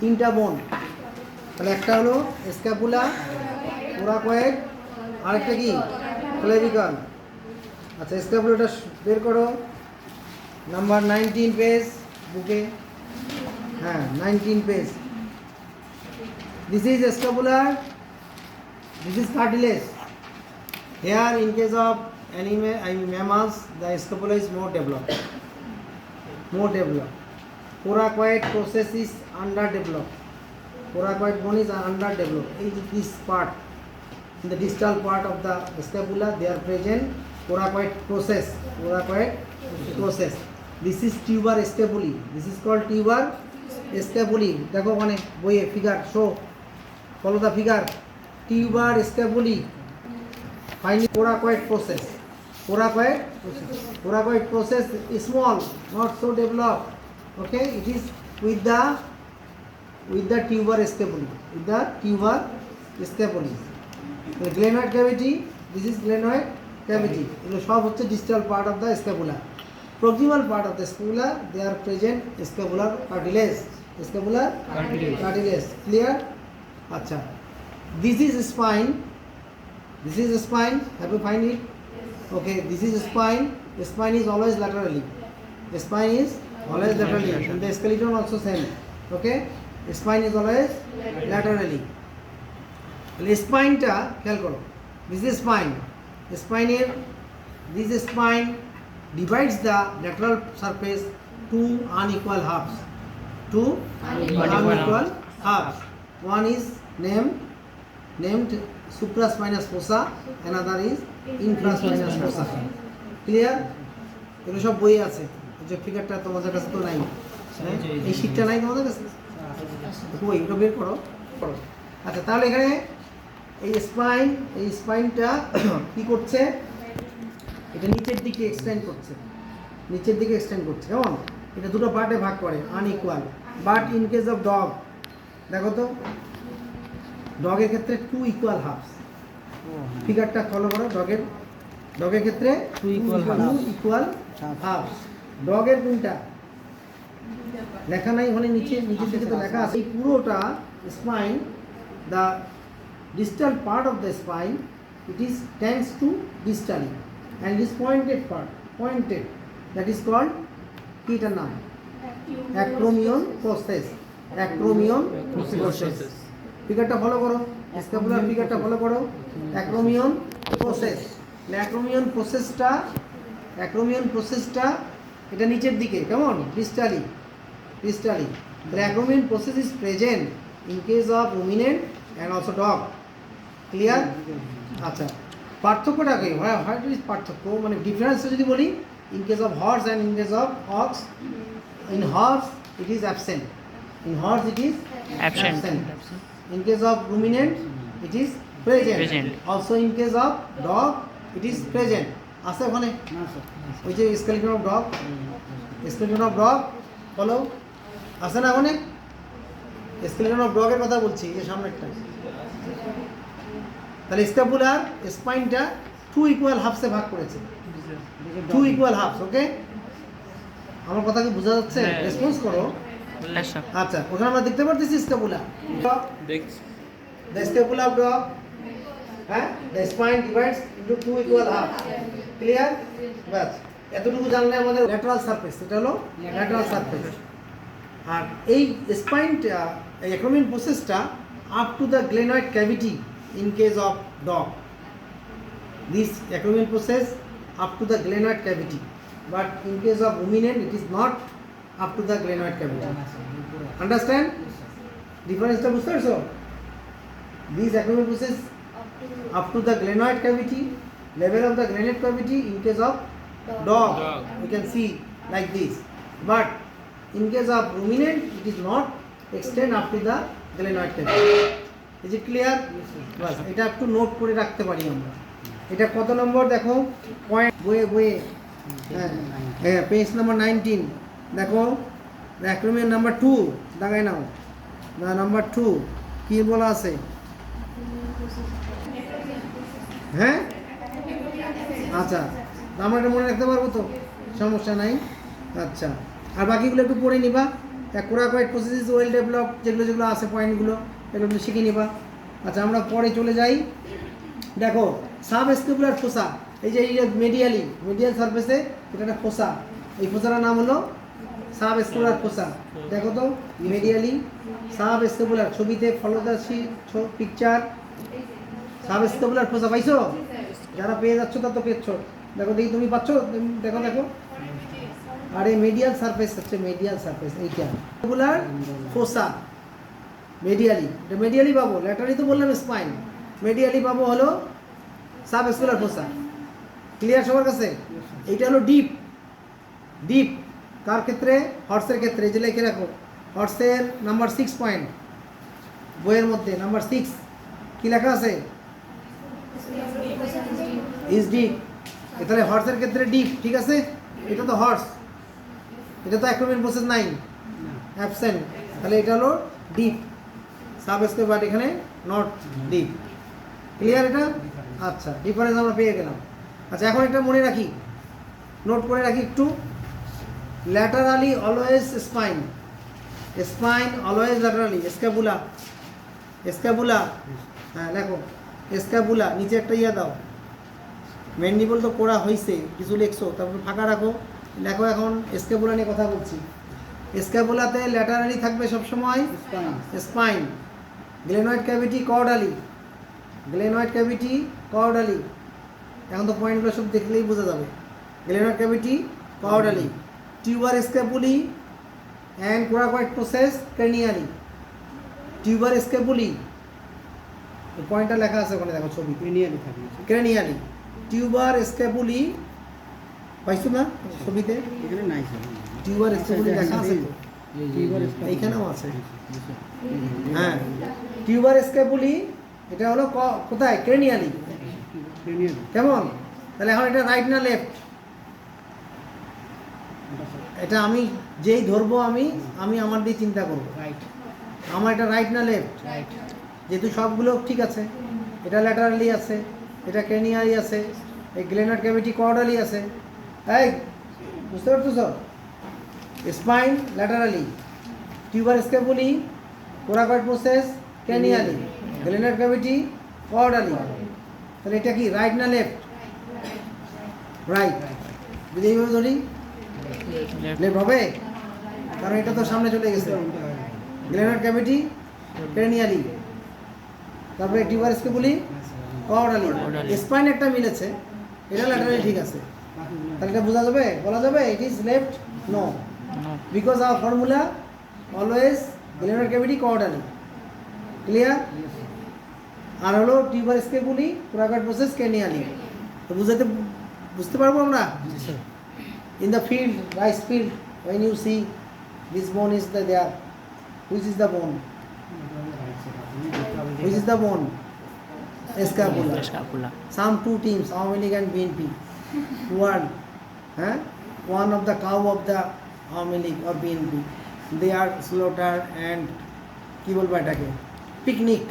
তিনটা বোন, তাহলে একটা হলো স্ক্যাপুলা, কোরাকয়েড, আরেকটা কি ক্লেভিকল। আচ্ছা স্ক্যাপুলাটা বের করো, নাম্বার 19 পেজ বুকে। হ্যাঁ 19 page. This is scapular, this is cartilage. Here in case of mammals, the scapula is more developed. Coracoid process is underdeveloped. Coracoid bone is underdeveloped. This part, in the distal part of the scapula, they are present coracoid process. This is tuber scapulae. This is called tuber scapulae. देखो माने वो ये figure show. Follow the figure. Tuber scapulae. Finally, coracoid process. Coracoid process is small, not so developed. Okay, it is with the tuber scapulae. The glenoid cavity. This is glenoid cavity. It is the distal part of the scapula. Proximal part of the scapula, they are present scapular cartilage. Clear? Acha. This is spine. Have you find it? Okay, this is spine. The spine is always laterally. And the skeleton also same. Okay, the spine is always laterally. The spine ta khayal karo. This is spine. This spine divides the lateral surface to unequal halves. One is named supraspinous fossa, another is infraspinous fossa. Clear? এগুলো সব বই আছে। যে ফিগারটা তোমাদের কাছে তো নাই, এই শীটটা নাই তোমাদের কাছে, বই এটা বের করো। আচ্ছা তাহলে এখানে এই স্পাইনটা কি করছে, এটা নিচের দিকে এক্সটেন্ড করছে, কেমন? এটা দুটো পার্টে ভাগ করে, unequal. But in case of dog, দেখো তো ডগের ক্ষেত্রে 2 ইকুয়াল হাফস। ফিগারটা ফলো করো। ডগের ক্ষেত্রে 2 ইকুয়াল হাফস। ডগের কোনটা লেখা নাই, ওখানে নিচের দিকে তো লেখা আছে। এই পুরোটা spine, the distal part of the spine, it is tends to distally, and this pointed part, that is called কিটার নাম? acromion process. ফিগারটা ফলো করো, স্ক্যাপুলার ফিগারটা ফলো করো। acromion process, acromion processটা এটা নিচের দিকে, কেমন? distally. The acromion process is present in case of ruminant and also dog. Clear? আচ্ছা পার্থক্যটা কি? হোয়াট ইজ পার্থক্য, মানে ডিফারেন্স যদি বলি, in case of horse and in case of ox, in horse it is absent, in case of ruminant it is present, also in case of dog it is present. আছে ওখানে ওই যে skeleton of dog বলো, আছে না ওখানে? Skeleton of ডগের কথা বলছি, এই সামনেরটা। তাহলে স্ক্যাপুলার স্পাইনটা 2 ইকুয়াল হাফসে ভাগ করেছে, 2 ইকুয়াল হাফস। ওকে, আমার কথা কি বোঝা যাচ্ছে? রেসপন্স করো। আচ্ছা ওখানে আমরা দেখতে পারতেছি scapula, the scapula of dog, হ্যাঁ, the spine divides into 2 equal half. Clear? বাস এতটুকু জানলে আমাদের ল্যাটারাল সারফেস, এটা হলো ল্যাটারাল সারফেস। আর এই স্পাইনটা, এই অ্যাক্রোমিয়ন প্রসেসটা up to the glenoid cavity in case of dog. This acromion process up to the glenoid cavity, but in case of ruminant it is not up to the glenoid cavity. Understand? Difference ta bujhte parcho? This acromion process up to the glenoid cavity, level of the glenoid cavity in case of dog we can see like this, but in case of ruminant it is not extend up to the glenoid cavity. Is it clear? বাস এটা একটু note করে রাখতে পারি আমরা। এটা কত নম্বর দেখো, point বইয়ে হ্যাঁ পেজ নাম্বার 19 দেখো, অ্যাক্রোমিয়ন নাম্বার 2 দাগাই নাও। নাম্বার 2 কি বলা আছে? হ্যাঁ আচ্ছা আমরা এটা মনে রাখতে পারবো তো, সমস্যা নাই। আচ্ছা আর বাকিগুলো একটু পড়ে নিবা। Coracoid process is well developed, যেগুলো আছে পয়েন্টগুলো এগুলো তুমি শিখে নিবা। আচ্ছা আমরা পরে চলে যাই। দেখো সাবস্কেপুলার ফোসা, এই যে মিডিয়াল সারফেসে এটা একটা ফোসা, এই ফোসাটার নাম হলো সাবস্কেপুলার ফোসা। দেখো তো মিডিয়ালি সাবস্কেপুলার, ছবিতে ফলো দ্য পিকচার। সাবস্কেপুলার ফোসা পাইছো? যারা পেয়ে যাচ্ছ তা তো পেয়েছো। দেখো দেখি তুমি পাচ্ছ? দেখো দেখো। আর এই মিডিয়াল সারফেস হচ্ছে মিডিয়াল সারফেস, এইটা সাবস্কেপুলার ফোসা মিডিয়ালি। এটা মিডিয়ালি পাবো, ল্যাটারালি তো বললাম স্পাইন, মিডিয়ালি পাবো হলো সাবস্কেপুলার ফোসা। ক্লিয়ার সবার কাছে? এইটা হলো ডিপ কার ক্ষেত্রে? হর্সের ক্ষেত্রে। যে লিখে রাখো হর্সের নাম্বার 6 পয়েন্ট, বইয়ের মধ্যে নাম্বার 6 কি লেখা আছে? Is deep. তাহলে হর্সের ক্ষেত্রে ডিপ, ঠিক আছে? এটা তো হর্স, এটা তো অ্যাক্রোমিন প্রসেস নাই, অ্যাবসেন্ট। তাহলে এটা হলো ডিপ সাবস্কেপ, বাট এখানে নট ডিপ। ক্লিয়ার এটা? আচ্ছা, ডিফারেন্স আমরা পেয়ে গেলাম। আচ্ছা এখন এটা মনে রাখি, নোট করে রাখি একটু। Laterally always spine, spine always laterally. Scapula, হ্যাঁ লেখো স্ক্যাপুলা, নিচে একটা ইয়া দাও। ম্যান্ডিবল তো করা হয়েছে, কিছু লিখছো, তারপর ফাঁকা রাখো, লেখো। এখন স্ক্যাপুলা নিয়ে কথা বলছি। স্ক্যাপুলাতে ল্যাটারালি থাকবে সবসময় স্পাইন, গ্লেনয়েড ক্যাভিটি কর্ডালি। এখন তো পয়েন্টগুলো সব দেখলেই বোঝা যাবে। Glenoid cavity caudally, tuber scapulae and coracoid process cranially. Tuber scapulae, পয়েন্টটা লেখা আছে ওখানে, দেখো ছবি। ক্রেনিয়ালি টিউবার স্ক্যাপুলি, পাইছো না ছবিতে? এখানে নাই স্যার, টিউবার স্ক্যাপুলি লেখা আছে তো, এইখানেও আছে। হ্যাঁ টিউবার স্ক্যাপুলি, এটা হলো কোথায়? ক্রেনিয়ালি। কেমন? তাহলে এখন এটা রাইট না লেফট? এটা আমি যেই ধরবো আমি আমার দিয়ে চিন্তা করবো, আমার এটা রাইট না লেফট? যেহেতু সবগুলো ঠিক আছে, এটা ল্যাটারালি আছে, এটা ক্রেনিয়ালি আছে, এই গ্লেনয়েড ক্যাভিটি কর্ডালি আছে। এই বুঝতে পারছো সব? Spine laterally, tuber scapulae, coracoid process cranially, glenoid cavity caudally. তাহলে এটা কি রাইট না লেফট? রাইট। যদি এইভাবে ধরি লেফট হবে, কারণ এটা তো সামনে চলে গেছে। গ্লেনয়েড ক্যাভিটি ক্রেনিয়ালি, তারপরে টিউবার স্ক্যাপুলি কর্ডালি। স্পাইন একটা মিলেছে, এটা ল্যাটারালি ঠিক আছে। তাহলে এটা বোঝা যাবে, বলা যাবে it is left? No, because our formula always glenoid cavity caudally. Clear? আর হলো tuber scapulae, coracoid process cranially. তো বুঝতে পারবো আমরা? In the field, rice field, when you see this bone is there, which is the bone? Which is the bone? Scapula. Some two teams, Awami League and BNP, one of the cow of the Awami League or BNP, they are slaughtered and কি বলবো এটাকে, picnic